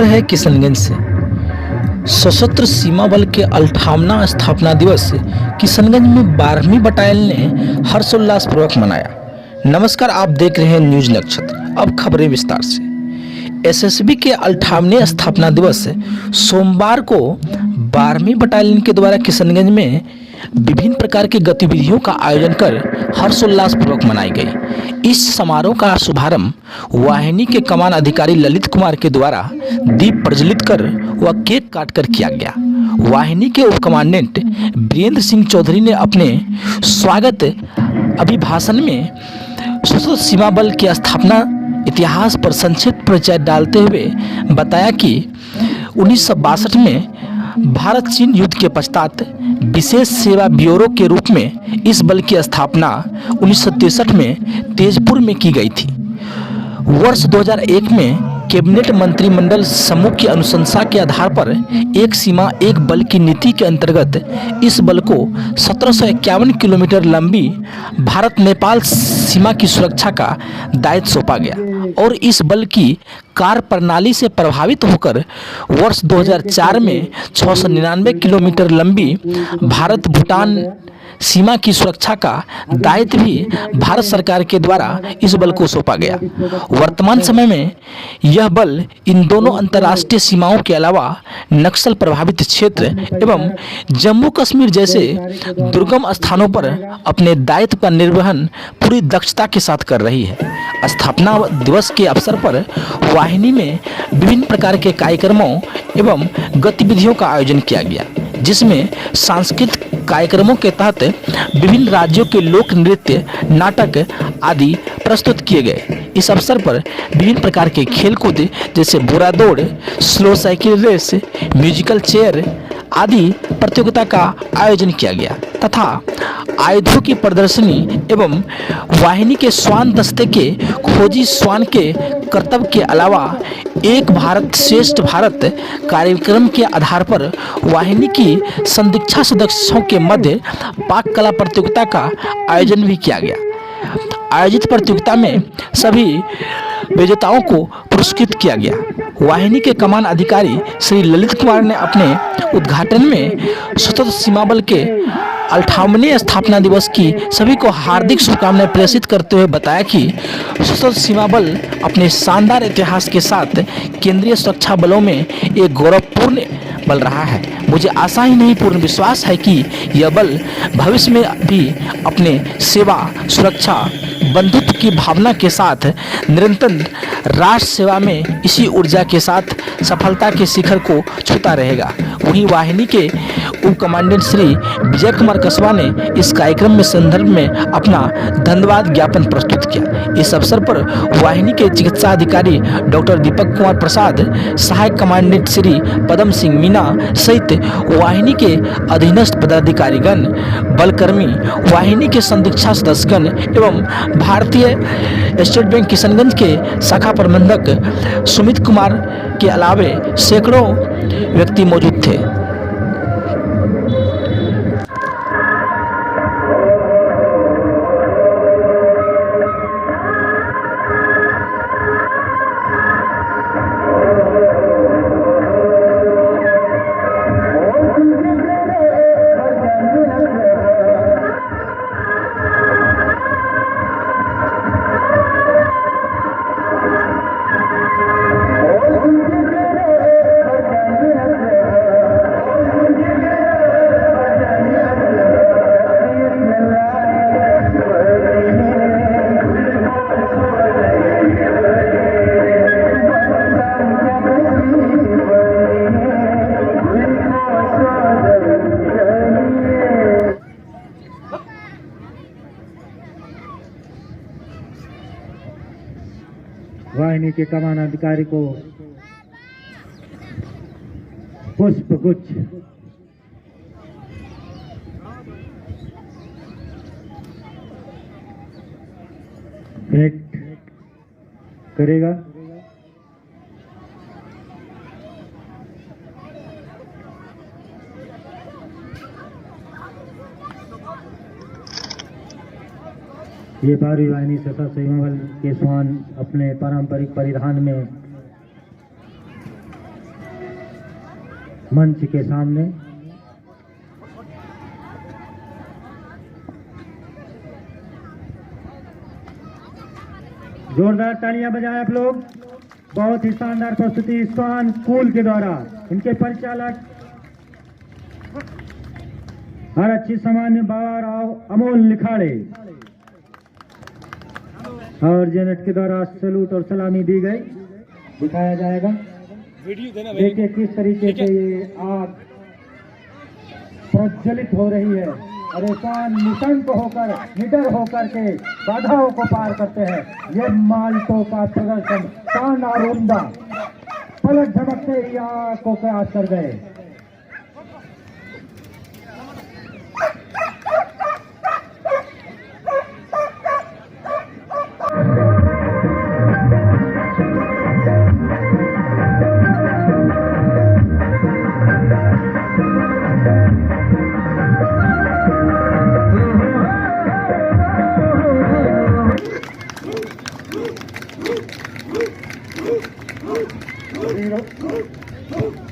खबर है किशनगंज से। सशस्त्र सीमा बल के 58वां स्थापना दिवस किशनगंज में 12वीं बटालियन ने हर्षोल्लासपूर्वक मनाया। नमस्कार, आप देख रहे हैं न्यूज नक्षत्र। अब खबरें विस्तार से। एसएसबी के 58वें स्थापना दिवस सोमवार को 12वीं बटालियन के द्वारा किशनगंज में विभिन्न प्रकार की गतिविधियों का आयोजन कर हर्षोल्लासपूर्वक मनाई गई। इस समारोह का शुभारंभ वाहिनी के कमान अधिकारी ललित कुमार के द्वारा दीप प्रज्वलित कर व केक काटकर किया गया। वाहिनी के उप कमांडेंट वीरेंद्र सिंह चौधरी ने अपने स्वागत अभिभाषण में सशस्त्र सीमा बल की स्थापना इतिहास पर संक्षिप्त परिचय डालते हुए बताया कि 1962 में भारत चीन युद्ध के पश्चात विशेष सेवा ब्यूरो के रूप में इस बल की स्थापना 1963 में तेजपुर में की गई थी। वर्ष 2001 में कैबिनेट मंत्रिमंडल समूह की अनुशंसा के आधार पर एक सीमा एक बल की नीति के अंतर्गत इस बल को 1751 किलोमीटर लंबी भारत नेपाल सीमा की सुरक्षा का दायित्व सौंपा गया और इस बल की कार्य प्रणाली से प्रभावित होकर वर्ष 2004 में 699 किलोमीटर लंबी भारत भूटान सीमा की सुरक्षा का दायित्व भी भारत सरकार के द्वारा इस बल को सौंपा गया। वर्तमान समय में यह बल इन दोनों अंतर्राष्ट्रीय सीमाओं के अलावा नक्सल प्रभावित क्षेत्र एवं जम्मू कश्मीर जैसे दुर्गम स्थानों पर अपने दायित्व का निर्वहन पूरी दक्षता के साथ कर रही है। स्थापना दिवस के अवसर पर वाहिनी में विभिन्न प्रकार के कार्यक्रमों एवं गतिविधियों का आयोजन किया गया, जिसमें सांस्कृतिक कार्यक्रमों के तहत विभिन्न राज्यों के लोक नृत्य, नाटक आदि प्रस्तुत किए गए। इस अवसर पर विभिन्न प्रकार के खेलकूद जैसे बोरा दौड़, slow cycle race, musical chair आदि प्रतियोगिता का आयोजन किया गया तथा आयुधों की प्रदर्शनी एवं वाहिनी के श्वान दस्ते के खोजी श्वान के करतब के अलावा एक भारत श्रेष्ठ भारत कार्यक्रम के आधार पर वाहिनी की संदीक्षा सदस्यों के मध्य पाक कला प्रतियोगिता का आयोजन भी किया गया। आयोजित प्रतियोगिता में सभी विजेताओं को पुरस्कृत किया गया। वाहिनी के कमान अधिकारी श्री ललित कुमार ने अपने उद्घाटन में सशस्त्र सीमा बल के 58वें स्थापना दिवस की सभी को हार्दिक शुभकामनाएं प्रेषित करते हुए बताया कि सशस्त्र सीमा बल अपने शानदार इतिहास के साथ केंद्रीय सुरक्षा बलों में एक गौरवपूर्ण बल रहा है। मुझे आशा ही नहीं पूर्ण विश्वास है कि यह बल भविष्य में भी अपने सेवा, सुरक्षा, बंधुत्व की भावना के साथ निरंतर राष्ट्र सेवा में इसी ऊर्जा के साथ सफलता के शिखर को छूता रहेगा। वहीं वाहिनी के उप कमांडेंट श्री विजय कुमार कसवा ने इस कार्यक्रम में संदर्भ में अपना धन्यवाद ज्ञापन प्रस्तुत किया। इस अवसर पर वाहिनी के चिकित्सा अधिकारी डॉक्टर दीपक कुमार प्रसाद, सहायक कमांडेंट श्री पदम सिंह मीना सहित वाहिनी के अधीनस्थ पदाधिकारीगण, बलकर्मी, वाहिनी के संदीक्षा सदस्यगण एवं भारतीय स्टेट बैंक किशनगंज के शाखा प्रबंधक सुमित कुमार के अलावे सैकड़ों व्यक्ति मौजूद थे। वाहिनी के कमान अधिकारी को पुष्प गुच्छ भेंट करेगा। ये बारहवीं वाहिनी सशस्त्र सीमा बल के श्वान अपने पारंपरिक परिधान में मंच के सामने। जोरदार तालियां बजाएं आप लोग। बहुत ही शानदार प्रस्तुति स्वान स्कूल के द्वारा। इनके परिचालक हर अच्छी सामान्य बाबा राव अमोल लिखाड़े और जेनेट के द्वारा सैल्यूट और सलामी दी गई, दिखाया जाएगा। देखिए किस तरीके से ये आग प्रज्वलित हो रही है और स्वान निशंक होकर निडर होकर के बाधाओं को पार करते हैं। ये माल्टो का प्रदर्शन शानदार उम्दा, पलक झमकते ही आग को प्रयास कर गए।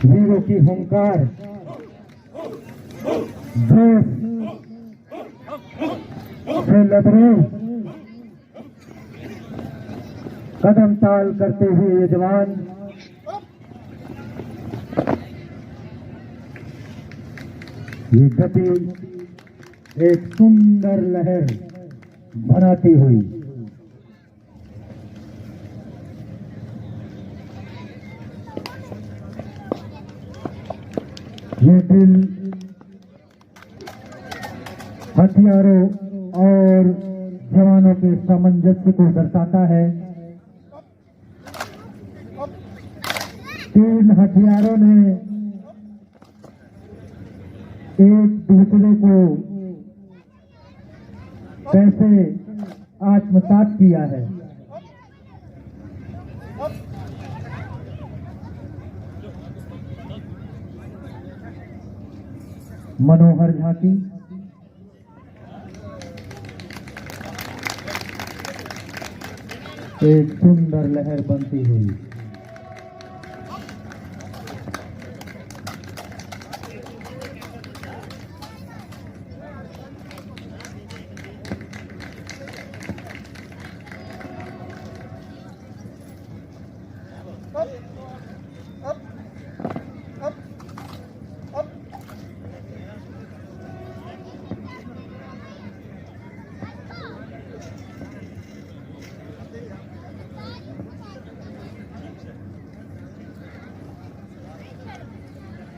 वीरों की हुंकार, जोश से लबरें कदम ताल करते हुए ये जवान ये गति एक सुंदर लहर बनाती हुई ये दिल हथियारों और जवानों के सामंजस्य को दर्शाता है। तीन हथियारों ने एक दूसरे को कैसे आत्मसात किया है। मनोहर झांकी, एक सुंदर लहर बनती हुई।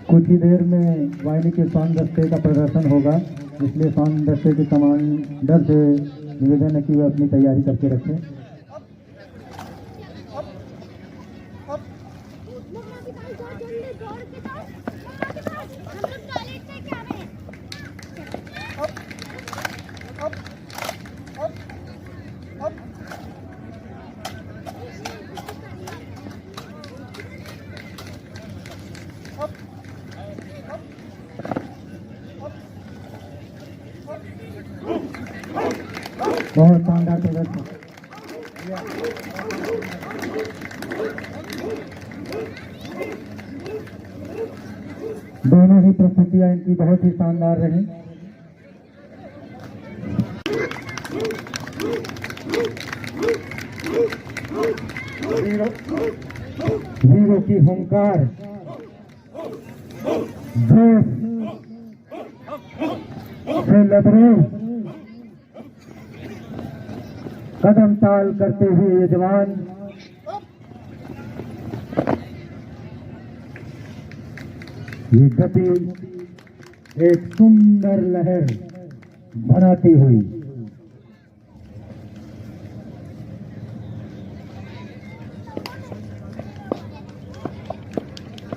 कुछ ही देर में वाहिनी के स्वान दस्ते का प्रदर्शन होगा, इसलिए स्वान दस्ते के कमांडर से निवेदन है कि वे अपनी तैयारी करके रखें। बहुत शानदार प्रदर्शन। दोनों ही प्रस्तुतियां इनकी बहुत ही शानदार रही। वीरों की हुंकार, जोश से लबरें कदम ताल करते हुए ये जवान ये गति एक सुंदर लहर बनाती हुई।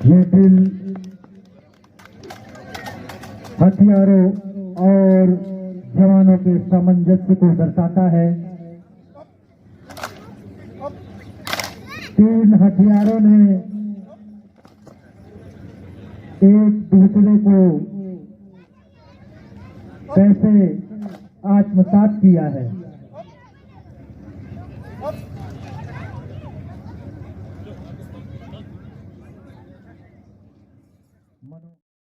ये दिल हथियारों और जवानों के सामंजस्य को दर्शाता है। तीन हथियारों ने एक दूसरे को कैसे आत्मसात किया है।